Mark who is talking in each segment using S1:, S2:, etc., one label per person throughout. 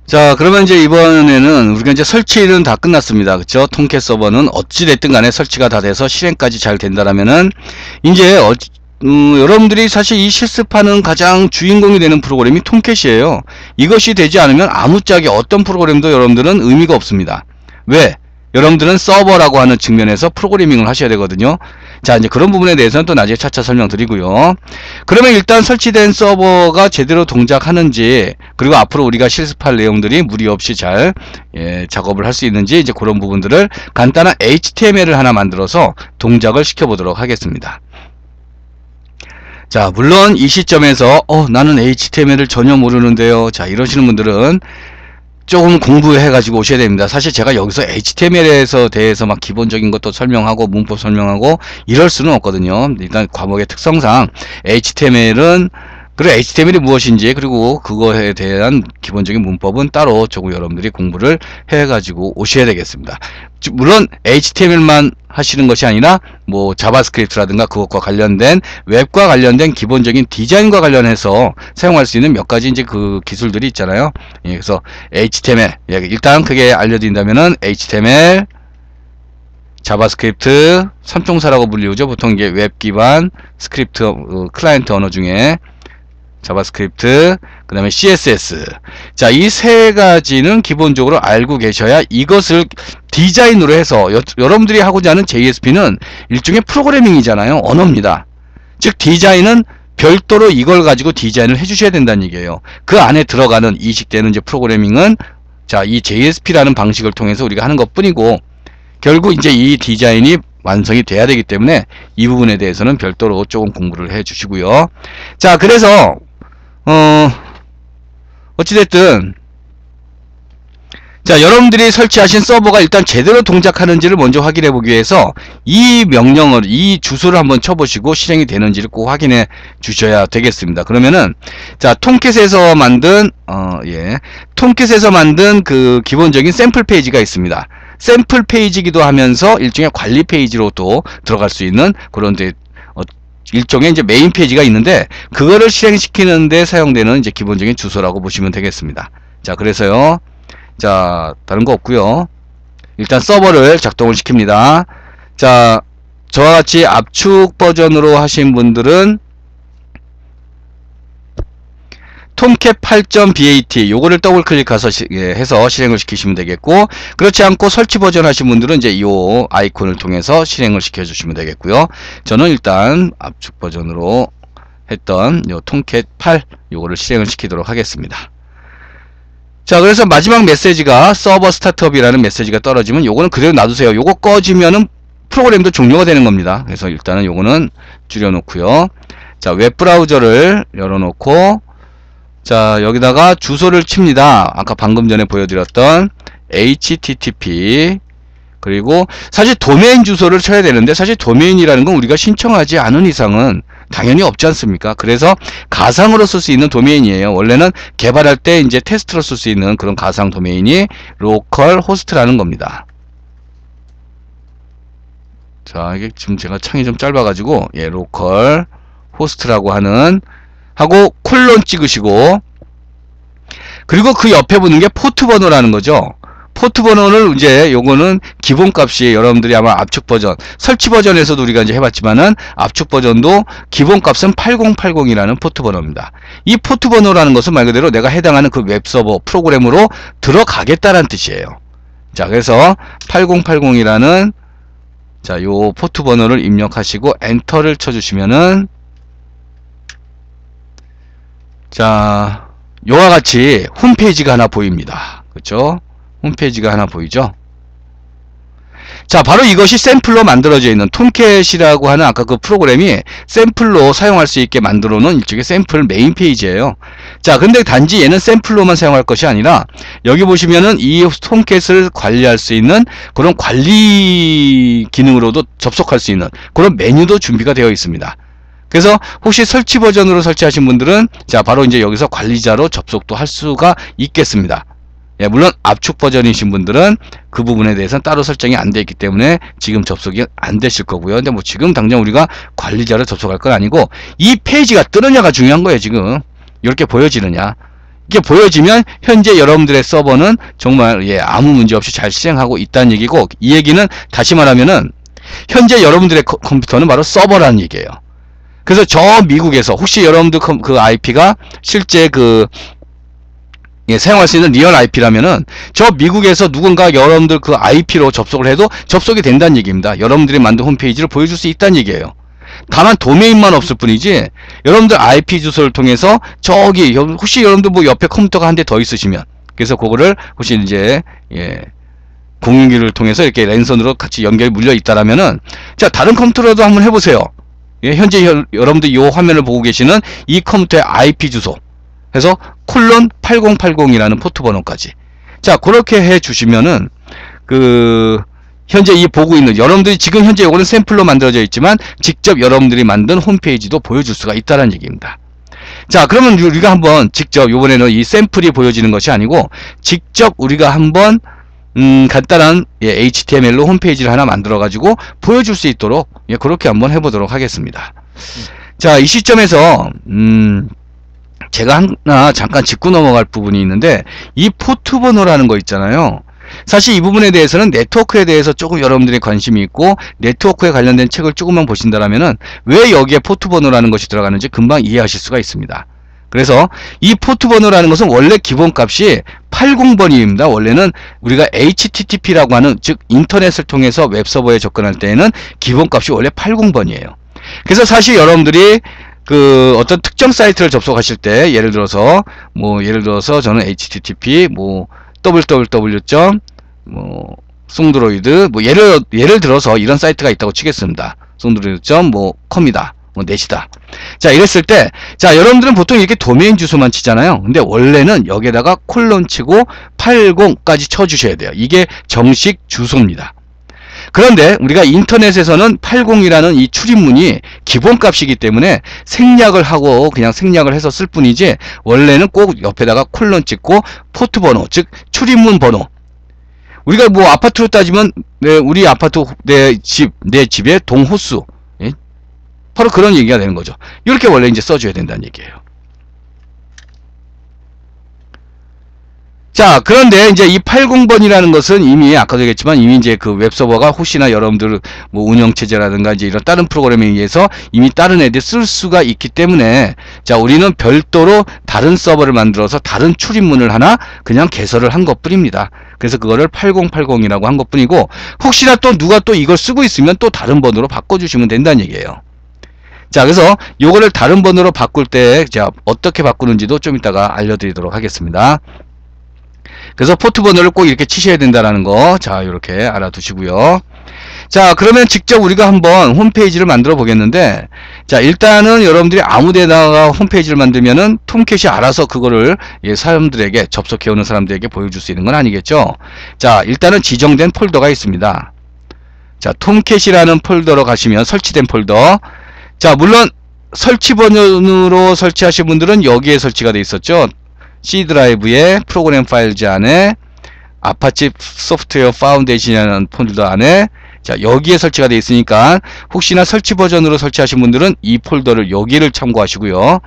S1: 자, 그러면 이제 이번에는 우리가 이제 설치는 다 끝났습니다. 그쵸? 통캣 서버는 어찌됐든 간에 설치가 다 돼서 실행까지 잘 된다라면은, 이제, 여러분들이 사실 이 실습하는 가장 주인공이 되는 프로그램이 통캣이에요. 이것이 되지 않으면 아무짝에 어떤 프로그램도 여러분들은 의미가 없습니다. 왜? 여러분들은 서버라고 하는 측면에서 프로그래밍을 하셔야 되거든요. 자, 이제 그런 부분에 대해서는 또 나중에 차차 설명드리고요. 그러면 일단 설치된 서버가 제대로 동작하는지, 그리고 앞으로 우리가 실습할 내용들이 무리 없이 잘 작업을 할 수 있는지, 이제 그런 부분들을 간단한 HTML을 하나 만들어서 동작을 시켜보도록 하겠습니다. 자, 물론 이 시점에서 나는 HTML을 전혀 모르는데요. 자, 이러시는 분들은 조금 공부해 가지고 오셔야 됩니다. 사실 제가 여기서 HTML에서 대해서 막 기본적인 것도 설명하고 문법 설명하고 이럴 수는 없거든요. 일단 과목의 특성상 HTML은, 그리고 HTML이 무엇인지, 그리고 그거에 대한 기본적인 문법은 따로 조금 여러분들이 공부를 해 가지고 오셔야 되겠습니다. 물론 HTML만 하시는 것이 아니라 뭐 자바스크립트라든가 그것과 관련된, 웹과 관련된 기본적인 디자인과 관련해서 사용할 수 있는 몇 가지 이제 그 기술들이 있잖아요. 그래서 HTML, 일단 크게 알려드린다면은 HTML, 자바스크립트, 삼총사라고 불리우죠. 보통 이게 웹 기반 스크립트 클라이언트 언어 중에 자바스크립트, 그 다음에 CSS. 자, 이 세 가지는 기본적으로 알고 계셔야 이것을 디자인으로 해서, 여러분들이 하고자 하는 JSP는 일종의 프로그래밍이잖아요. 언어입니다. 즉 디자인은 별도로 이걸 가지고 디자인을 해주셔야 된다는 얘기예요. 그 안에 들어가는 이식되는 이제 프로그래밍은, 자, 이 JSP라는 방식을 통해서 우리가 하는 것 뿐이고, 결국 이제 이 디자인이 완성이 돼야 되기 때문에 이 부분에 대해서는 별도로 조금 공부를 해 주시고요. 자, 그래서 어찌됐든, 자, 여러분들이 설치하신 서버가 일단 제대로 동작하는지를 먼저 확인해 보기 위해서 이 명령을, 이 주소를 한번 쳐보시고 실행이 되는지를 꼭 확인해 주셔야 되겠습니다. 그러면은, 자, 통캣에서 만든 통캣에서 만든 그 기본적인 샘플 페이지가 있습니다. 샘플 페이지기도 하면서 일종의 관리 페이지로 또 들어갈 수 있는 그런 일종의 이제 메인 페이지가 있는데, 그거를 실행시키는데 사용되는 이제 기본적인 주소라고 보시면 되겠습니다. 자, 그래서요. 자, 다른 거 없고요. 일단 서버를 작동을 시킵니다. 자, 저와 같이 압축 버전으로 하신 분들은 통캣 8.bat 요거를 더블 클릭해서 해서 실행을 시키시면 되겠고, 그렇지 않고 설치 버전 하신 분들은 이제 이 아이콘을 통해서 실행을 시켜 주시면 되겠고요. 저는 일단 압축 버전으로 했던 요 통캣 8 요거를 실행을 시키도록 하겠습니다. 자, 그래서 마지막 메시지가 서버 스타트업이라는 메시지가 떨어지면 요거는 그대로 놔두세요. 요거 꺼지면은 프로그램도 종료가 되는 겁니다. 그래서 일단은 요거는 줄여 놓고요. 자, 웹브라우저를 열어 놓고, 자, 여기다가 주소를 칩니다. 아까 방금 전에 보여드렸던 http, 그리고 사실 도메인 주소를 쳐야 되는데, 사실 도메인이라는 건 우리가 신청하지 않은 이상은 당연히 없지 않습니까? 그래서 가상으로 쓸 수 있는 도메인이에요. 원래는 개발할 때 이제 테스트로 쓸 수 있는 그런 가상 도메인이 로컬 호스트라는 겁니다. 자, 이게 지금 제가 창이 좀 짧아가지고, 로컬 호스트라고 하고 콜론 찍으시고, 그리고 그 옆에 붙는 게 포트 번호라는 거죠. 포트 번호를 이제 요거는 기본값이, 여러분들이 아마 압축 버전, 설치 버전에서도 우리가 이제 해봤지만은 압축 버전도 기본값은 8080이라는 포트 번호입니다. 이 포트 번호라는 것은 말 그대로 내가 해당하는 그 웹서버 프로그램으로 들어가겠다라는 뜻이에요. 자, 그래서 8080이라는 자, 요 포트 번호를 입력하시고 엔터를 쳐주시면은, 자, 요와 같이 홈페이지가 하나 보입니다. 그렇죠? 홈페이지가 하나 보이죠? 자, 바로 이것이 샘플로 만들어져 있는 통캣이라고 하는 아까 그 프로그램이 샘플로 사용할 수 있게 만들어 놓은 일종의 샘플 메인 페이지예요. 자, 근데 단지 얘는 샘플로만 사용할 것이 아니라 여기 보시면은 이 통캣을 관리할 수 있는 그런 관리 기능으로도 접속할 수 있는 그런 메뉴도 준비가 되어 있습니다. 그래서 혹시 설치 버전으로 설치하신 분들은 자, 바로 이제 여기서 관리자로 접속도 할 수가 있겠습니다. 물론 압축 버전이신 분들은 그 부분에 대해서는 따로 설정이 안 되어 있기 때문에 지금 접속이 안 되실 거고요. 근데 뭐 지금 당장 우리가 관리자로 접속할 건 아니고 이 페이지가 뜨느냐가 중요한 거예요. 지금 이렇게 보여지느냐, 이게 보여지면 현재 여러분들의 서버는 정말 아무 문제 없이 잘 실행하고 있다는 얘기고, 이 얘기는 다시 말하면은 현재 여러분들의 컴퓨터는 바로 서버라는 얘기예요. 그래서 저 미국에서 혹시 여러분들 그 IP가 실제 사용할 수 있는 리얼 IP라면은 저 미국에서 누군가 여러분들 그 IP로 접속을 해도 접속이 된다는 얘기입니다. 여러분들이 만든 홈페이지를 보여줄 수 있다는 얘기예요. 다만 도메인만 없을 뿐이지, 여러분들 IP 주소를 통해서 저기 혹시 여러분들 뭐 옆에 컴퓨터가 한 대 더 있으시면, 그래서 그거를 혹시 이제 공유기를 통해서 이렇게 랜선으로 같이 연결이 물려 있다라면은, 자, 다른 컴퓨터라도 한번 해보세요. 현재 여러분들 이 화면을 보고 계시는 이 컴퓨터의 IP 주소 해서 콜론 8080이라는 포트 번호까지, 자, 그렇게 해 주시면은 현재 이 보고 있는 여러분들이 지금 현재 이거는 샘플로 만들어져 있지만 직접 여러분들이 만든 홈페이지도 보여줄 수가 있다는 얘기입니다. 자, 그러면 우리가 한번 직접, 이번에는 이 샘플이 보여지는 것이 아니고 직접 우리가 한번 간단한 HTML로 홈페이지를 하나 만들어 가지고 보여줄 수 있도록 그렇게 한번 해보도록 하겠습니다. 자, 이 시점에서 제가 하나 잠깐 짚고 넘어갈 부분이 있는데, 이 포트 번호라는 거 있잖아요. 사실 이 부분에 대해서는 네트워크에 대해서 조금 여러분들이 관심이 있고 네트워크에 관련된 책을 조금만 보신다라면은 왜 여기에 포트 번호라는 것이 들어가는지 금방 이해하실 수가 있습니다. 그래서 이 포트 번호라는 것은 원래 기본값이 80번입니다. 원래는 우리가 HTTP라고 하는, 즉 인터넷을 통해서 웹서버에 접근할 때에는 기본값이 원래 80번이에요. 그래서 사실 여러분들이 어떤 특정 사이트를 접속하실 때, 예를 들어서 저는 HTTP www. 송드로이드 예를 들어서 이런 사이트가 있다고 치겠습니다. 송드로이드.com이다. 넷이다. 자, 이랬을 때, 자, 여러분들은 보통 이렇게 도메인 주소만 치잖아요. 근데 원래는 여기에다가 콜론 치고 80까지 쳐주셔야 돼요. 이게 정식 주소입니다. 그런데 우리가 인터넷에서는 80이라는 이 출입문이 기본값이기 때문에 생략을 하고 그냥 생략을 해서 쓸 뿐이지, 원래는 꼭 옆에다가 콜론 찍고 포트 번호, 즉 출입문 번호, 우리가 뭐 아파트로 따지면 우리 아파트 내 집의 동호수, 바로 그런 얘기가 되는 거죠. 이렇게 원래 이제 써줘야 된다는 얘기예요. 자, 그런데 이제 이 80번이라는 것은 이미 아까도 얘기했지만 이미 이제 그 웹서버가 혹시나 여러분들 뭐 운영체제라든가 이제 이런 다른 프로그램에 의해서 이미 다른 애들 쓸 수가 있기 때문에, 자, 우리는 별도로 다른 서버를 만들어서 다른 출입문을 하나 그냥 개설을 한 것 뿐입니다. 그래서 그거를 8080이라고 한 것 뿐이고, 혹시나 또 누가 또 이걸 쓰고 있으면 또 다른 번호로 바꿔주시면 된다는 얘기예요. 자, 그래서 요거를 다른 번호로 바꿀 때, 자, 어떻게 바꾸는지도 좀 이따가 알려드리도록 하겠습니다. 그래서 포트 번호를 꼭 이렇게 치셔야 된다라는 거, 자, 이렇게 알아두시고요. 자, 그러면 직접 우리가 한번 홈페이지를 만들어 보겠는데, 자, 일단은 여러분들이 아무데다가 홈페이지를 만들면은 톰캣이 알아서 그거를 사람들에게, 접속해 오는 사람들에게 보여줄 수 있는 건 아니겠죠. 자, 일단은 지정된 폴더가 있습니다. 자, 톰캣이라는 폴더로 가시면 설치된 폴더, 자, 물론 설치 버전으로 설치하신 분들은 여기에 설치가 되어 있었죠. C 드라이브의 프로그램 파일즈 안에 아파치 소프트웨어 파운데이션이라는 폴더 안에, 자, 여기에 설치가 되어 있으니까 혹시나 설치 버전으로 설치하신 분들은 이 폴더를 여기를 참고하시고요.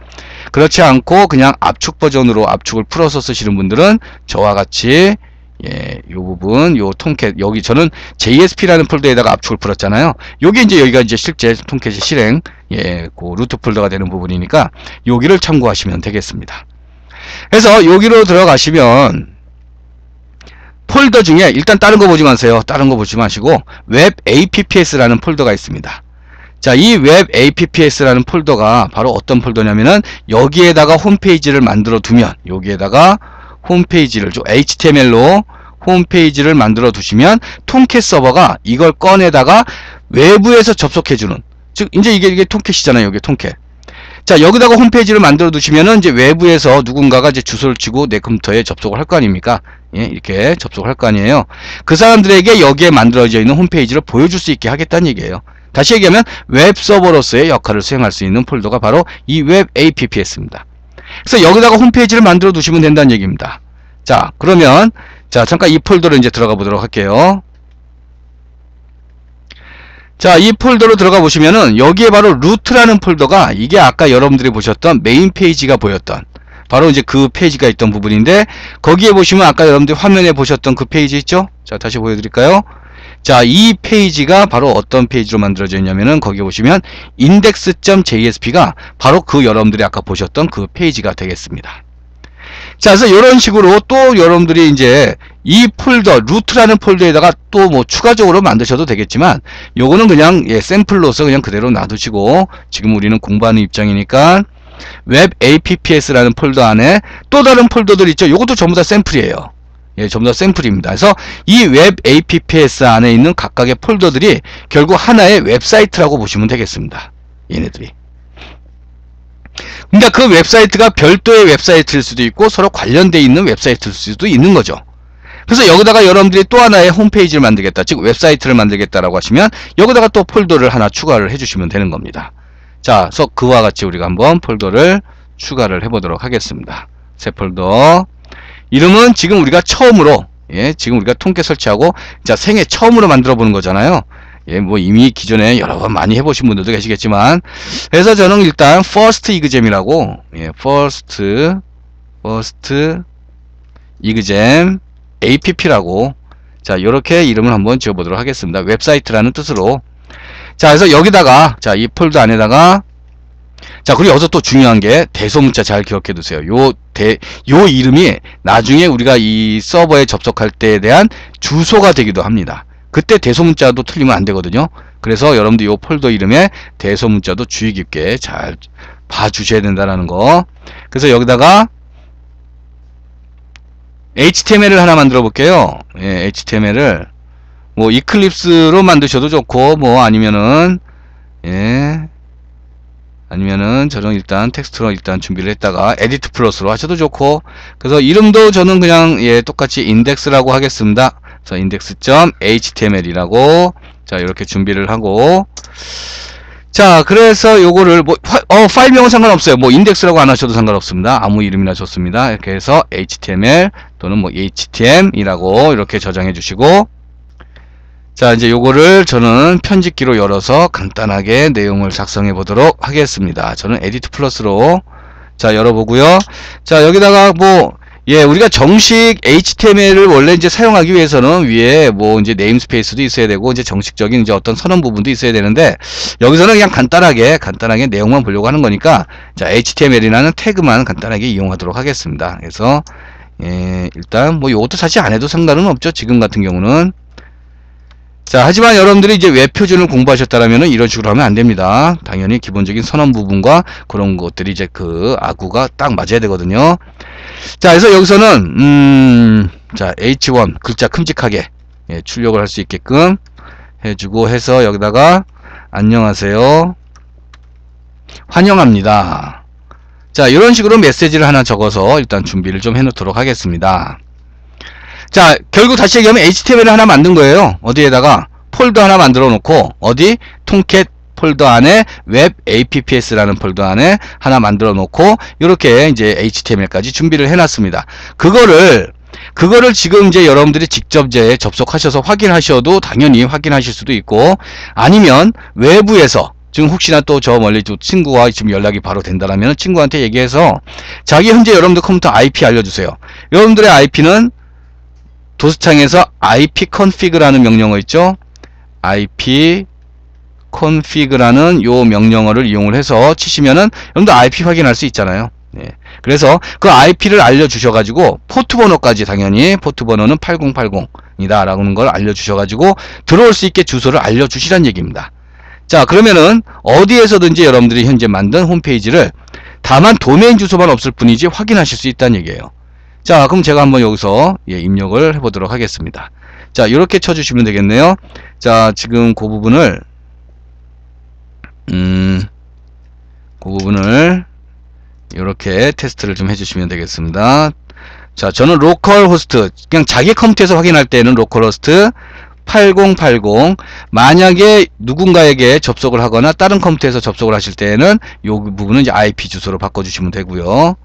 S1: 그렇지 않고 그냥 압축 버전으로 압축을 풀어서 쓰시는 분들은 저와 같이 요 부분, 요 톰캣, 여기 저는 JSP라는 폴더에다가 압축을 풀었잖아요. 요게 이제 여기가 이제 실제 톰캣의 실행, 그 루트 폴더가 되는 부분이니까 여기를 참고하시면 되겠습니다. 그래서 여기로 들어가시면 폴더 중에 일단 다른 거 보지 마세요. 다른 거 보지 마시고 웹 APPS라는 폴더가 있습니다. 자, 이 웹 APPS라는 폴더가 바로 어떤 폴더냐면은 여기에다가 홈페이지를 만들어 두면, 여기에다가 홈페이지를 HTML로 홈페이지를 만들어 두시면 톰캣 서버가 이걸 꺼내다가 외부에서 접속해주는, 즉 이제 이게 톰캣이잖아요. 이게 톰캣. 자, 여기다가 홈페이지를 만들어 두시면은 이제 외부에서 누군가가 이제 주소를 치고 내 컴퓨터에 접속을 할 거 아닙니까? 이렇게 접속을 할 거 아니에요. 그 사람들에게 여기에 만들어져 있는 홈페이지를 보여줄 수 있게 하겠다는 얘기예요. 다시 얘기하면 웹 서버로서의 역할을 수행할 수 있는 폴더가 바로 이 웹 APPS입니다. 그래서 여기다가 홈페이지를 만들어 두시면 된다는 얘기입니다. 자, 그러면 자, 잠깐 이 폴더로 이제 들어가 보도록 할게요. 자, 이 폴더로 들어가 보시면은 여기에 바로 루트라는 폴더가, 이게 아까 여러분들이 보셨던 메인 페이지가 보였던, 바로 이제 그 페이지가 있던 부분인데, 거기에 보시면 아까 여러분들이 화면에 보셨던 그 페이지 있죠? 자, 다시 보여드릴까요? 자, 이 페이지가 바로 어떤 페이지로 만들어져 있냐면은, 거기 보시면 index.jsp가 바로 그 여러분들이 아까 보셨던 그 페이지가 되겠습니다. 자, 그래서 이런 식으로 또 여러분들이 이제 이 폴더, 루트라는 폴더에다가 또 뭐 추가적으로 만드셔도 되겠지만, 요거는 그냥 샘플로서 그냥 그대로 놔두시고, 지금 우리는 공부하는 입장이니까 웹 apps라는 폴더 안에 또 다른 폴더들 있죠. 요것도 전부 다 샘플이에요. 전부 다 샘플입니다. 그래서 이 웹 apps 안에 있는 각각의 폴더들이 결국 하나의 웹사이트라고 보시면 되겠습니다. 얘네들이. 그러니까 그 웹사이트가 별도의 웹사이트일 수도 있고 서로 관련되어 있는 웹사이트일 수도 있는 거죠. 그래서 여기다가 여러분들이 또 하나의 홈페이지를 만들겠다, 즉 웹사이트를 만들겠다라고 하시면 여기다가 또 폴더를 하나 추가를 해주시면 되는 겁니다. 자, 그래서 그와 같이 우리가 한번 폴더를 추가를 해보도록 하겠습니다. 새 폴더. 이름은 지금 우리가 처음으로, 지금 우리가 통계 설치하고, 자, 생애 처음으로 만들어 보는 거잖아요. 뭐 이미 기존에 여러 번 많이 해보신 분들도 계시겠지만, 그래서 저는 일단 first exam이라고, first exam app라고, 자, 요렇게 이름을 한번 지어보도록 하겠습니다. 웹사이트라는 뜻으로. 자, 그래서 여기다가, 자, 이 폴더 안에다가, 자, 그리고 여기서 또 중요한 게 대소문자 잘 기억해 두세요. 요 이름이 나중에 우리가 이 서버에 접속할 때에 대한 주소가 되기도 합니다. 그때 대소문자도 틀리면 안 되거든요. 그래서 여러분들 요 폴더 이름에 대소문자도 주의 깊게 잘 봐주셔야 된다는 거. 그래서 여기다가 HTML을 하나 만들어 볼게요. HTML을 뭐 이클립스로 만드셔도 좋고, 뭐 아니면은 저는 일단 텍스트로 일단 준비를 했다가 에디트 플러스로 하셔도 좋고, 그래서 이름도 저는 그냥 똑같이 인덱스라고 하겠습니다. 그래서 index.html이라고, 자, 이렇게 준비를 하고, 자, 그래서 요거를 뭐 파일명은 상관없어요. 뭐 인덱스라고 안 하셔도 상관없습니다. 아무 이름이나 좋습니다. 이렇게 해서 html 또는 뭐 htm이라고 이렇게 저장해 주시고, 자, 이제 요거를 저는 편집기로 열어서 간단하게 내용을 작성해 보도록 하겠습니다. 저는 에디트 플러스로, 자, 열어보고요. 자, 여기다가 뭐 우리가 정식 HTML을 원래 이제 사용하기 위해서는 위에 뭐 이제 네임스페이스도 있어야 되고, 이제 정식적인 이제 어떤 선언 부분도 있어야 되는데, 여기서는 그냥 간단하게 내용만 보려고 하는 거니까, 자, HTML이라는 태그만 간단하게 이용하도록 하겠습니다. 그래서 일단 뭐 이것도 사실 안 해도 상관은 없죠, 지금 같은 경우는. 자, 하지만 여러분들이 이제 웹 표준을 공부하셨다라면 이런 식으로 하면 안 됩니다. 당연히 기본적인 선언 부분과 그런 것들이 이제 그 아구가 딱 맞아야 되거든요. 자, 그래서 여기서는 자, H1 글자 큼직하게 출력을 할 수 있게끔 해주고 해서 여기다가 안녕하세요, 환영합니다. 자, 이런 식으로 메시지를 하나 적어서 일단 준비를 좀 해놓도록 하겠습니다. 자, 결국 다시 얘기하면 HTML을 하나 만든 거예요. 어디에다가 폴더 하나 만들어 놓고, 어디 통캣 폴더 안에 웹 apps라는 폴더 안에 하나 만들어 놓고, 이렇게 이제 HTML까지 준비를 해 놨습니다. 그거를 지금 이제 여러분들이 직접 이제 접속하셔서 확인하셔도 당연히 확인하실 수도 있고, 아니면 외부에서 지금 혹시나 또 저 멀리 친구와 지금 연락이 바로 된다라면 친구한테 얘기해서 자기 현재 여러분들 컴퓨터 IP 알려주세요. 여러분들의 IP는 도스창에서 ipconfig라는 명령어 있죠? ipconfig라는 요 명령어를 이용을 해서 치시면은 여러분들 IP 확인할 수 있잖아요. 그래서 그 IP를 알려주셔가지고 포트 번호까지, 당연히 포트 번호는 8080이다 라는 걸 알려주셔가지고 들어올 수 있게 주소를 알려주시란 얘기입니다. 자, 그러면은 어디에서든지 여러분들이 현재 만든 홈페이지를 다만 도메인 주소만 없을 뿐이지 확인하실 수 있다는 얘기예요. 자, 그럼 제가 한번 여기서 입력을 해보도록 하겠습니다. 자, 이렇게 쳐주시면 되겠네요. 자, 지금 그 부분을 이렇게 테스트를 좀 해주시면 되겠습니다. 자, 저는 로컬 호스트, 그냥 자기 컴퓨터에서 확인할 때는 로컬 호스트 8080, 만약에 누군가에게 접속을 하거나 다른 컴퓨터에서 접속을 하실 때에는 이 부분은 이제 IP 주소로 바꿔주시면 되고요.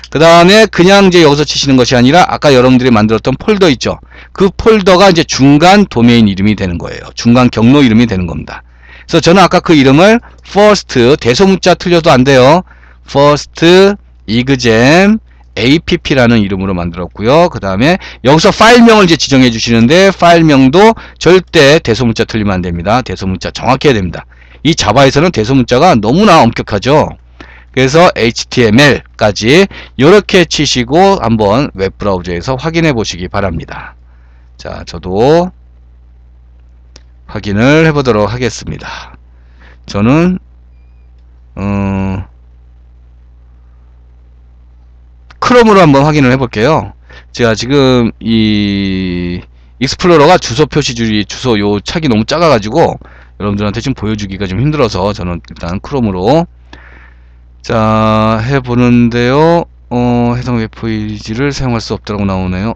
S1: 그 다음에 그냥 이제 여기서 치시는 것이 아니라 아까 여러분들이 만들었던 폴더 있죠. 그 폴더가 이제 중간 도메인 이름이 되는 거예요. 중간 경로 이름이 되는 겁니다. 그래서 저는 아까 그 이름을 first, 대소문자 틀려도 안 돼요. first exam app라는 이름으로 만들었고요. 그 다음에 여기서 파일명을 이제 지정해 주시는데 파일명도 절대 대소문자 틀리면 안 됩니다. 대소문자 정확해야 됩니다. 이 자바에서는 대소문자가 너무나 엄격하죠. 그래서 HTML까지 이렇게 치시고 한번 웹브라우저에서 확인해 보시기 바랍니다. 자, 저도 확인을 해 보도록 하겠습니다. 저는 크롬으로 한번 확인을 해 볼게요. 제가 지금 이 익스플로러가 주소 표시줄이 주소 요 착이 너무 작아 가지고 여러분들한테 지금 보여주기가 좀 힘들어서 저는 일단 크롬으로 자 해보는데요. 해당 웹페이지를 사용할 수 없다고 나오네요.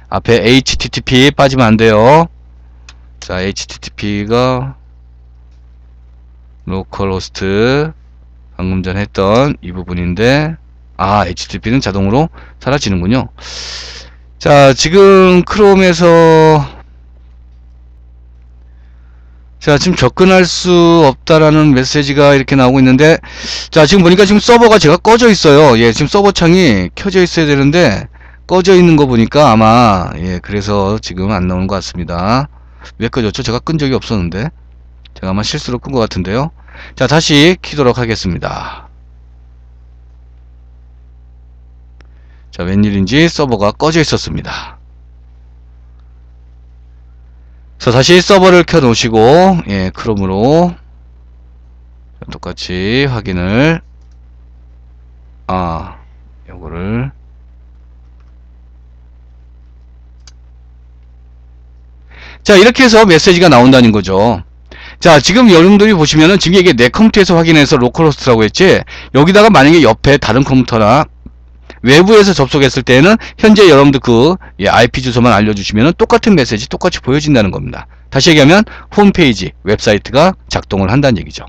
S1: 앞에 http 빠지면 안 돼요. 자, http가 localhost 방금 전 했던 이 부분인데 http는 자동으로 사라지는군요. 자, 지금 크롬에서 자, 지금 접근할 수 없다라는 메시지가 이렇게 나오고 있는데, 자, 지금 보니까 지금 서버가 제가 꺼져 있어요. 예, 지금 서버 창이 켜져 있어야 되는데 꺼져 있는 거 보니까 아마 그래서 지금 안 나오는 것 같습니다. 왜 꺼졌죠? 제가 끈 적이 없었는데 제가 아마 실수로 끈 것 같은데요. 자, 다시 키도록 하겠습니다. 자, 웬일인지 서버가 꺼져 있었습니다. 그래서 다시 서버를 켜 놓으시고 크롬으로 똑같이 확인을 요거를 자, 이렇게 해서 메시지가 나온다는 거죠. 자, 지금 여러분들이 보시면은 지금 이게 내 컴퓨터에서 확인해서 로컬호스트라고 했지, 여기다가 만약에 옆에 다른 컴퓨터나 외부에서 접속했을 때는 현재 여러분들 그 IP 주소만 알려주시면 똑같은 메시지 똑같이 보여진다는 겁니다. 다시 얘기하면 홈페이지, 웹사이트가 작동을 한다는 얘기죠.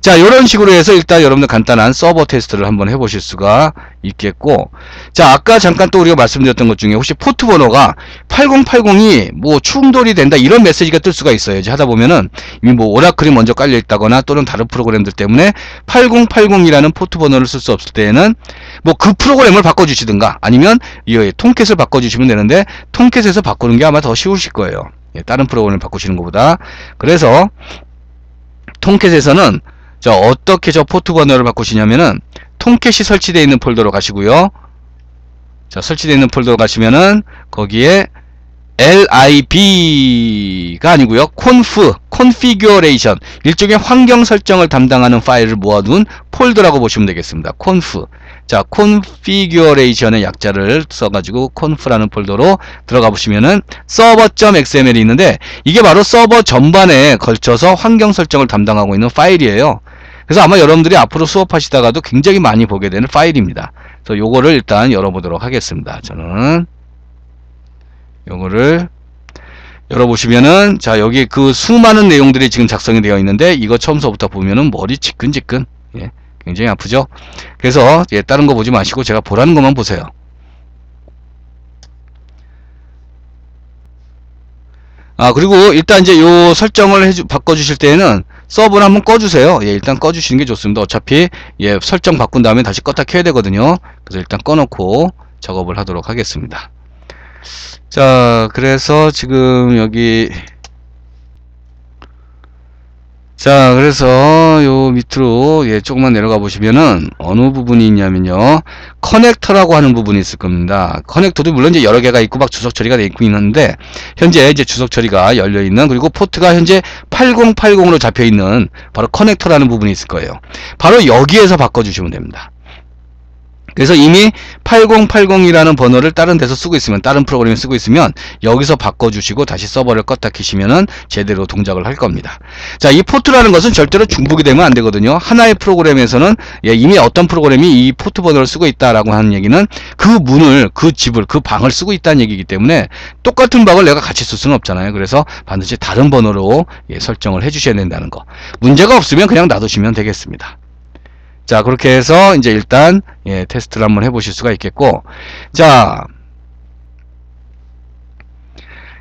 S1: 자, 이런 식으로 해서 일단 여러분들 간단한 서버 테스트를 한번 해보실 수가 있겠고, 자, 아까 잠깐 또 우리가 말씀드렸던 것 중에 혹시 포트 번호가 8080이 뭐 충돌이 된다 이런 메시지가 뜰 수가 있어요. 이제 하다 보면은 이미 뭐 오라클이 먼저 깔려 있다거나 또는 다른 프로그램들 때문에 8080이라는 포트 번호를 쓸 수 없을 때에는 뭐 그 프로그램을 바꿔주시든가 아니면 이 통캣을 바꿔주시면 되는데, 통캣에서 바꾸는 게 아마 더 쉬우실 거예요. 다른 프로그램을 바꾸시는 것보다. 그래서 통캣에서는 어떻게 포트 번호를 바꾸시냐면은 통캣이 설치되어 있는 폴더로 가시고요. 자, 설치되어 있는 폴더로 가시면은 거기에 lib가 아니고요, configuration, 일종의 환경 설정을 담당하는 파일을 모아둔 폴더라고 보시면 되겠습니다. conf. 자, configuration의 약자를 써가지고 conf라는 폴더로 들어가 보시면은 server.xml이 있는데, 이게 바로 서버 전반에 걸쳐서 환경 설정을 담당하고 있는 파일이에요. 그래서 아마 여러분들이 앞으로 수업하시다가도 굉장히 많이 보게 되는 파일입니다. 그래서 요거를 일단 열어보도록 하겠습니다. 저는 요거를 열어보시면은, 자, 여기 그 수많은 내용들이 지금 작성이 되어 있는데, 이거 처음서부터 보면은 머리 지끈지끈, 굉장히 아프죠? 그래서 다른 거 보지 마시고 제가 보라는 것만 보세요. 그리고 일단 이제 요 설정을 바꿔주실 때에는 서버를 한번 꺼주세요. 일단 꺼주시는 게 좋습니다. 어차피 설정 바꾼 다음에 다시 껐다 켜야 되거든요. 그래서 일단 꺼놓고 작업을 하도록 하겠습니다. 자, 그래서 지금 여기 자, 그래서 요 밑으로 조금만 내려가 보시면은 어느 부분이 있냐면요, 커넥터라고 하는 부분이 있을 겁니다. 커넥터도 물론 이제 여러 개가 있고 막 주석 처리가 돼 있고 있는데, 현재 이제 주석 처리가 열려 있는, 그리고 포트가 현재 8080으로 잡혀 있는 바로 커넥터라는 부분이 있을 거예요. 바로 여기에서 바꿔 주시면 됩니다. 그래서 이미 8080이라는 번호를 다른 데서 쓰고 있으면, 다른 프로그램에 쓰고 있으면 여기서 바꿔주시고 다시 서버를 껐다 키시면은 제대로 동작을 할 겁니다. 자, 이 포트라는 것은 절대로 중복이 되면 안 되거든요. 하나의 프로그램에서는 이미 어떤 프로그램이 이 포트 번호를 쓰고 있다라고 하는 얘기는 그 문을, 그 집을, 그 방을 쓰고 있다는 얘기이기 때문에 똑같은 방을 내가 같이 쓸 수는 없잖아요. 그래서 반드시 다른 번호로 설정을 해 주셔야 된다는 거. 문제가 없으면 그냥 놔두시면 되겠습니다. 자, 그렇게 해서 이제 일단 테스트를 한번 해보실 수가 있겠고, 자,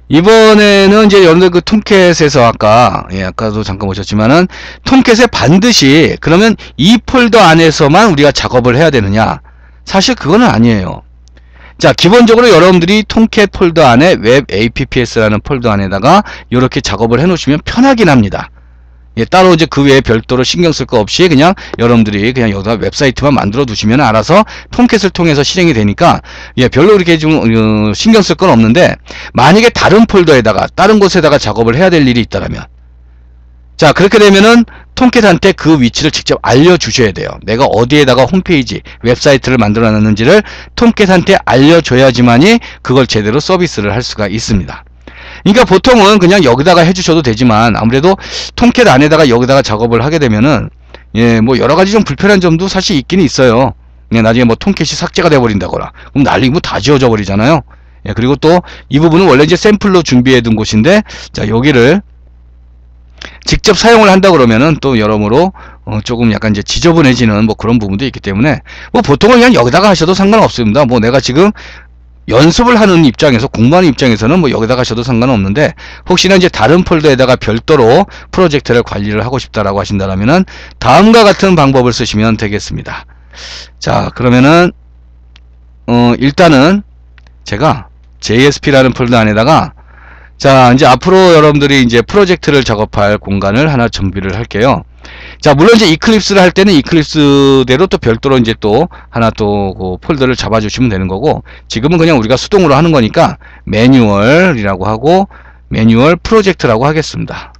S1: 이번에는 이제 여러분들 그 톰캣에서 아까도 잠깐 보셨지만은, 톰캣에 반드시 그러면 이 폴더 안에서만 우리가 작업을 해야 되느냐? 사실 그거는 아니에요. 자, 기본적으로 여러분들이 톰캣 폴더 안에 웹 APPS라는 폴더 안에다가 이렇게 작업을 해 놓으시면 편하긴 합니다. 예, 따로 이제 그 외에 별도로 신경 쓸 거 없이 그냥 여러분들이 그냥 여기다 웹사이트만 만들어 두시면 알아서 톰캣을 통해서 실행이 되니까, 예, 별로 그렇게 좀 신경 쓸 건 없는데, 만약에 다른 폴더에다가 다른 곳에다가 작업을 해야 될 일이 있다라면, 자, 그렇게 되면은 톰캣한테 그 위치를 직접 알려주셔야 돼요. 내가 어디에다가 홈페이지, 웹사이트를 만들어 놨는지를 톰캣한테 알려줘야지만이 그걸 제대로 서비스를 할 수가 있습니다. 그러니까 보통은 그냥 여기다가 해주셔도 되지만, 아무래도 톰캣 안에다가 여기다가 작업을 하게 되면은, 예, 뭐 여러가지 좀 불편한 점도 사실 있긴 있어요. 예, 나중에 뭐 톰캣이 삭제가 돼버린다거나, 그럼 난리고 다 지워져 버리잖아요. 예, 그리고 또 이 부분은 원래 이제 샘플로 준비해 둔 곳인데, 자, 여기를 직접 사용을 한다 그러면은 또 여러모로 조금 약간 이제 지저분해지는 뭐 그런 부분도 있기 때문에, 뭐 보통은 그냥 여기다가 하셔도 상관없습니다. 뭐 내가 지금 연습을 하는 입장에서, 공부하는 입장에서는 뭐 여기다가 하셔도 상관없는데, 혹시나 이제 다른 폴더에다가 별도로 프로젝트를 관리를 하고 싶다라고 하신다면은 다음과 같은 방법을 쓰시면 되겠습니다. 자, 그러면은 일단은 제가 JSP라는 폴더 안에다가, 자, 이제 앞으로 여러분들이 이제 프로젝트를 작업할 공간을 하나 준비를 할게요. 자, 물론 이제 이클립스를 할 때는 이클립스대로 또 별도로 이제 또 하나 또 그 폴더를 잡아주시면 되는 거고, 지금은 그냥 우리가 수동으로 하는 거니까 매뉴얼이라고 하고 매뉴얼 프로젝트라고 하겠습니다.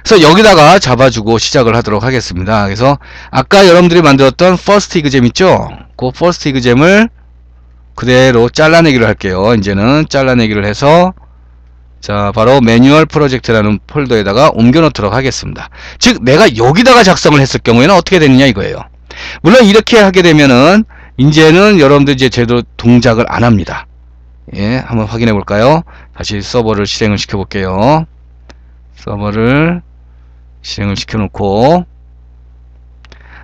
S1: 그래서 여기다가 잡아주고 시작을 하도록 하겠습니다. 그래서 아까 여러분들이 만들었던 퍼스트 이그잼 있죠? 그 퍼스트 이그잼을 그대로 잘라내기를 할게요. 이제는 잘라내기를 해서, 자, 바로 매뉴얼 프로젝트라는 폴더에다가 옮겨 놓도록 하겠습니다. 즉, 내가 여기다가 작성을 했을 경우에는 어떻게 되느냐 이거예요. 물론 이렇게 하게 되면은 이제는 여러분들 이제 제대로 동작을 안 합니다. 예, 한번 확인해 볼까요? 다시 서버를 실행을 시켜 볼게요. 서버를 실행을 시켜 놓고,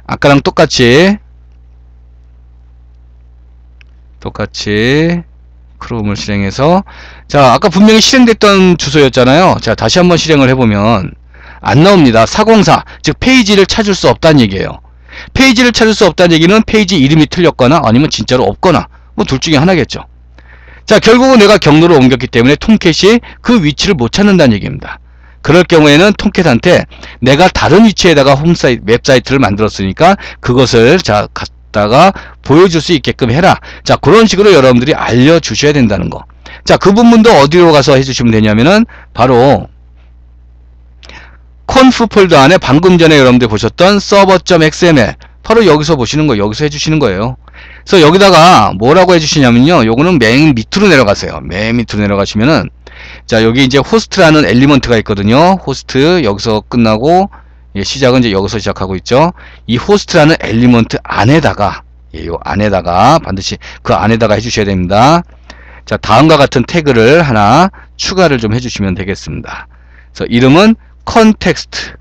S1: 아까랑 똑같이 크롬을 실행해서, 자, 아까 분명히 실행됐던 주소였잖아요. 자, 다시 한번 실행을 해보면 안 나옵니다. 404, 즉 페이지를 찾을 수 없다는 얘기예요. 페이지를 찾을 수 없다는 얘기는 페이지 이름이 틀렸거나 아니면 진짜로 없거나 뭐 둘 중에 하나겠죠. 자, 결국은 내가 경로를 옮겼기 때문에 톰캣이 그 위치를 못 찾는다는 얘기입니다. 그럴 경우에는 톰캣한테 내가 다른 위치에다가 웹사이트를 만들었으니까 그것을, 자, 다가 보여줄 수 있게끔 해라. 자, 그런 식으로 여러분들이 알려주셔야 된다는 거. 자, 그 부분도 어디로 가서 해주시면 되냐면은 바로 conf 폴더 안에 방금 전에 여러분들 보셨던 server.xml, 바로 여기서 보시는 거, 여기서 해주시는 거예요. 그래서 여기다가 뭐라고 해주시냐면요, 요거는 맨 밑으로 내려가세요. 맨 밑으로 내려가시면은, 자, 여기 이제 호스트라는 엘리먼트가 있거든요. 호스트, 여기서 끝나고, 예, 시작은 이제 여기서 시작하고 있죠. 이 호스트라는 엘리먼트 안에다가, 예, 요 안에다가 반드시 그 안에다가 해주셔야 됩니다. 자, 다음과 같은 태그를 하나 추가를 좀 해주시면 되겠습니다. 그래서 이름은 컨텍스트.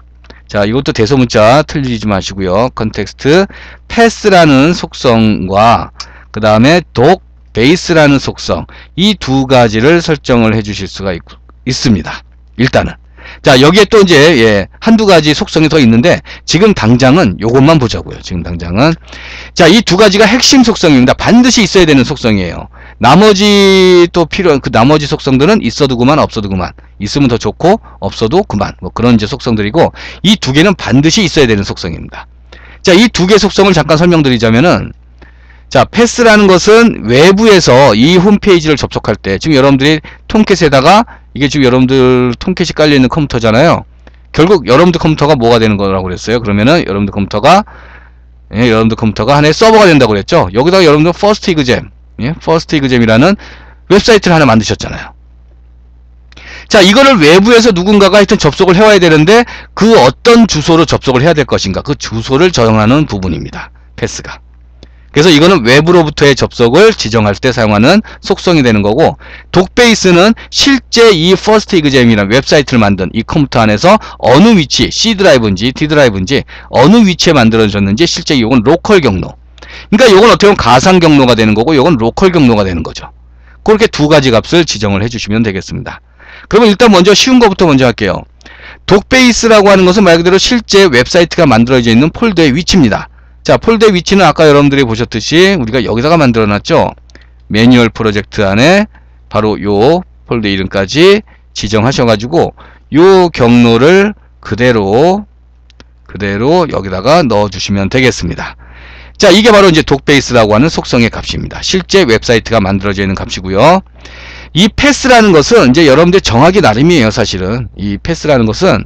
S1: 자, 이것도 대소문자 틀리지 마시고요. 컨텍스트 패스라는 속성과 그 다음에 독 베이스라는 속성, 이 두 가지를 설정을 해주실 수가 있습니다. 일단은. 자, 여기에 또 이제, 예, 한두 가지 속성이 더 있는데, 지금 당장은 요것만 보자고요. 지금 당장은. 자, 이 두 가지가 핵심 속성입니다. 반드시 있어야 되는 속성이에요. 나머지 또 필요한, 그 나머지 속성들은 있어도 그만, 없어도 그만. 있으면 더 좋고, 없어도 그만. 뭐 그런 이제 속성들이고, 이 두 개는 반드시 있어야 되는 속성입니다. 자, 이 두 개 속성을 잠깐 설명드리자면은, 자, 패스라는 것은 외부에서 이 홈페이지를 접속할 때, 지금 여러분들이 톰캣에다가, 이게 지금 여러분들 톰캣이 깔려있는 컴퓨터잖아요. 결국 여러분들 컴퓨터가 뭐가 되는 거라고 그랬어요? 그러면은 여러분들 컴퓨터가, 예, 여러분들 컴퓨터가 하나의 서버가 된다고 그랬죠? 여기다가 여러분들 퍼스트 이그잼, 예, 퍼스트 이그잼이라는 웹사이트를 하나 만드셨잖아요. 자, 이거를 외부에서 누군가가 하여튼 접속을 해와야 되는데, 그 어떤 주소로 접속을 해야 될 것인가, 그 주소를 정하는 부분입니다. 패스가. 그래서 이거는 외부로부터의 접속을 지정할 때 사용하는 속성이 되는 거고, 독베이스는 실제 이 퍼스트 이그잼이라는 웹사이트를 만든 이 컴퓨터 안에서 어느 위치, C 드라이브인지 D 드라이브인지 어느 위치에 만들어졌는지 실제 이건 로컬 경로. 그러니까 이건 어떻게 보면 가상 경로가 되는 거고, 이건 로컬 경로가 되는 거죠. 그렇게 두 가지 값을 지정을 해주시면 되겠습니다. 그러면 일단 먼저 쉬운 것부터 먼저 할게요. 독베이스라고 하는 것은 말 그대로 실제 웹사이트가 만들어져 있는 폴더의 위치입니다. 자, 폴더의 위치는 아까 여러분들이 보셨듯이 우리가 여기다가 만들어 놨죠. 매뉴얼 프로젝트 안에 바로 요 폴더 이름까지 지정하셔가지고 요 경로를 그대로 여기다가 넣어주시면 되겠습니다. 자, 이게 바로 이제 독베이스라고 하는 속성의 값입니다. 실제 웹사이트가 만들어져 있는 값이고요. 이 패스라는 것은 이제 여러분들 정하기 나름이에요. 사실은 이 패스라는 것은,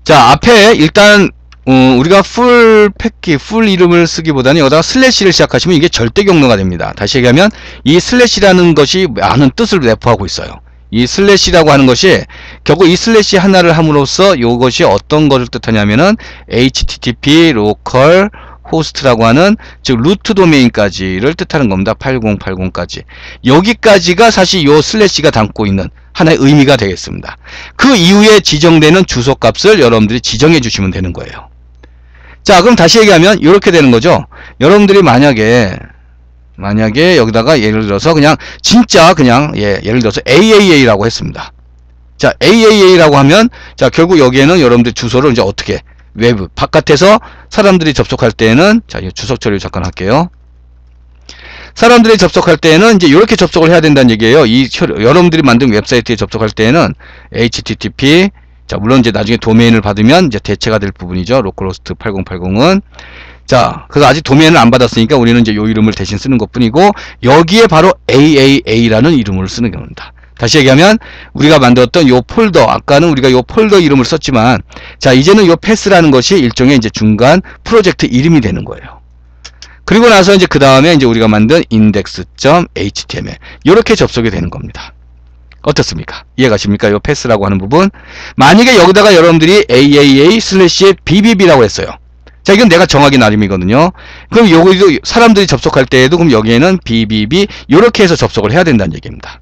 S1: 자, 앞에 일단 우리가 풀 이름을 쓰기보다는 여기다가 슬래시를 시작하시면 이게 절대 경로가 됩니다. 다시 얘기하면 이 슬래시라는 것이 많은 뜻을 내포하고 있어요. 이 슬래시라고 하는 것이 결국 이 슬래시 하나를 함으로써 이것이 어떤 것을 뜻하냐면은 HTTP 로컬 호스트라고 하는, 즉 루트 도메인까지를 뜻하는 겁니다. 8080까지. 여기까지가 사실 요 슬래시가 담고 있는 하나의 의미가 되겠습니다. 그 이후에 지정되는 주소 값을 여러분들이 지정해 주시면 되는 거예요. 자, 그럼 다시 얘기하면 이렇게 되는 거죠. 여러분들이 만약에 여기다가 예를 들어서 그냥 진짜 그냥 예를 들어서 AAA라고 했습니다. 자, AAA라고 하면, 자, 결국 여기에는 여러분들 주소를 이제 어떻게 외부 바깥에서 사람들이 접속할 때에는, 자, 이 주소 처리 잠깐 할게요. 사람들이 접속할 때에는 이제 이렇게 접속을 해야 된다는 얘기예요. 여러분들이 만든 웹사이트에 접속할 때에는 HTTP, 자, 물론 이제 나중에 도메인을 받으면 이제 대체가 될 부분이죠. 로컬호스트 8080은. 자, 그래서 아직 도메인을 안 받았으니까 우리는 이제 요 이름을 대신 쓰는 것 뿐이고, 여기에 바로 AAA라는 이름을 쓰는 겁니다. 다시 얘기하면 우리가 만들었던 요 폴더, 아까는 우리가 요 폴더 이름을 썼지만, 자, 이제는 요 패스라는 것이 일종의 이제 중간 프로젝트 이름이 되는 거예요. 그리고 나서 이제 그 다음에 이제 우리가 만든 index.html 이렇게 접속이 되는 겁니다. 어떻습니까? 이해가십니까? 요 패스라고 하는 부분. 만약에 여기다가 여러분들이 AAA/BBB라고 했어요. 자, 이건 내가 정하기 나름이거든요. 그럼 여기도 사람들이 접속할 때에도 그럼 여기에는 BBB 이렇게 해서 접속을 해야 된다는 얘기입니다.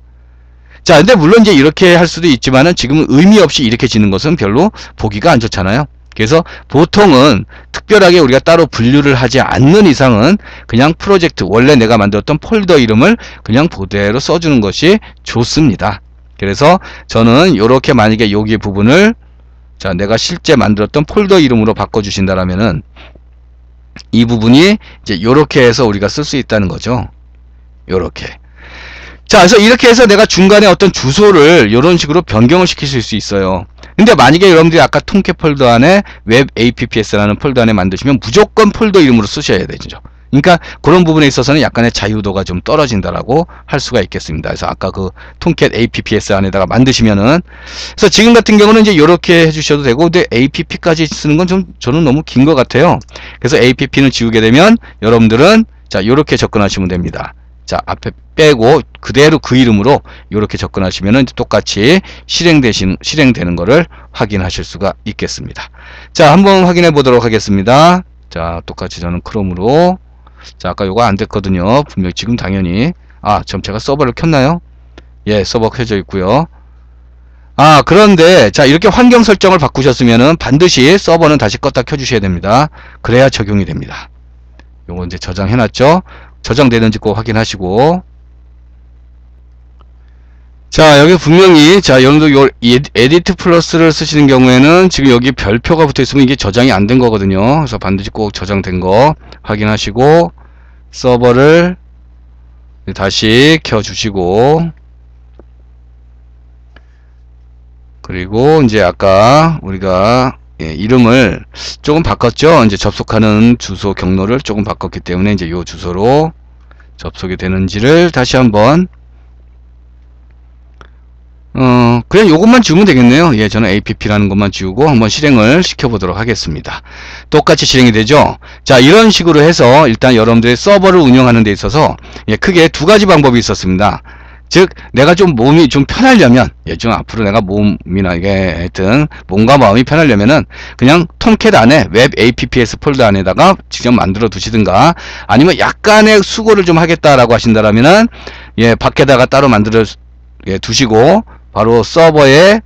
S1: 자, 근데 물론 이제 이렇게 할 수도 있지만은 지금은 의미 없이 이렇게 짓는 것은 별로 보기가 안 좋잖아요. 그래서 보통은 특별하게 우리가 따로 분류를 하지 않는 이상은 그냥 프로젝트, 원래 내가 만들었던 폴더 이름을 그냥 그대로 써주는 것이 좋습니다. 그래서 저는 이렇게 만약에 여기 부분을, 자, 내가 실제 만들었던 폴더 이름으로 바꿔주신다라면은 이 부분이 이제 이렇게 해서 우리가 쓸 수 있다는 거죠. 요렇게. 자, 그래서 이렇게 해서 내가 중간에 어떤 주소를 이런 식으로 변경을 시킬 수 있어요. 근데 만약에 여러분들이 아까 통캣 폴더 안에 웹 APPS라는 폴더 안에 만드시면 무조건 폴더 이름으로 쓰셔야 되죠. 그러니까 그런 부분에 있어서는 약간의 자유도가 좀 떨어진다라고 할 수가 있겠습니다. 그래서 아까 그 통캣 APPS 안에다가 만드시면은, 그래서 지금 같은 경우는 이제 이렇게 해주셔도 되고, 근데 APP까지 쓰는 건 좀 저는 너무 긴 것 같아요. 그래서 APP는 지우게 되면 여러분들은 자, 이렇게 접근하시면 됩니다. 자, 앞에 빼고 그대로 그 이름으로 이렇게 접근하시면은 똑같이 실행되는 거를 확인하실 수가 있겠습니다. 자, 한번 확인해 보도록 하겠습니다. 자, 똑같이 저는 크롬으로, 자, 아까 요거 안 됐거든요. 분명히 지금 당연히, 지금 제가 서버를 켰나요? 예, 서버 켜져 있고요. 그런데 자, 이렇게 환경 설정을 바꾸셨으면은 반드시 서버는 다시 껐다 켜주셔야 됩니다. 그래야 적용이 됩니다. 요거 이제 저장해 놨죠? 저장되는지 꼭 확인하시고, 자, 여기 분명히, 자, 여러분들 요 에디트 플러스를 쓰시는 경우에는 지금 여기 별표가 붙어 있으면 이게 저장이 안 된 거거든요. 그래서 반드시 꼭 저장된 거 확인하시고 서버를 다시 켜 주시고, 그리고 이제 아까 우리가 이름을 조금 바꿨죠. 이제 접속하는 주소 경로를 조금 바꿨기 때문에 이제 요 주소로 접속이 되는지를 다시 한번, 그냥 요것만 지우면 되겠네요. 예, 저는 APP라는 것만 지우고 한번 실행을 시켜보도록 하겠습니다. 똑같이 실행이 되죠. 자, 이런 식으로 해서 일단 여러분들의 서버를 운영하는 데 있어서 크게 두 가지 방법이 있었습니다. 즉, 내가 좀 몸이 좀 편하려면, 좀 앞으로 내가 몸이나 이게 하여튼 몸과 마음이 편하려면은 그냥 통캣 안에 웹 APPS 폴더 안에다가 직접 만들어 두시든가, 아니면 약간의 수고를 좀 하겠다라고 하신다라면은 밖에다가 따로 만들어 두시고 바로 서버에,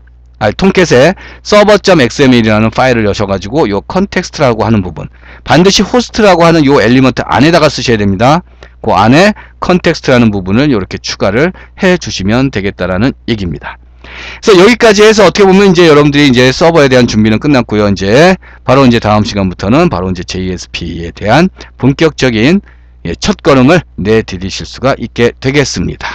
S1: 통캣에 server.xml이라는 파일을 여셔가지고 요 컨텍스트라고 하는 부분, 반드시 호스트라고 하는 요 엘리먼트 안에다가 쓰셔야 됩니다. 그 안에 컨텍스트라는 부분을 이렇게 추가를 해 주시면 되겠다라는 얘기입니다. 그래서 여기까지 해서 어떻게 보면 이제 여러분들이 이제 서버에 대한 준비는 끝났고요. 이제 바로 이제 다음 시간부터는 바로 이제 JSP에 대한 본격적인 첫 걸음을 내디디실 수가 있게 되겠습니다.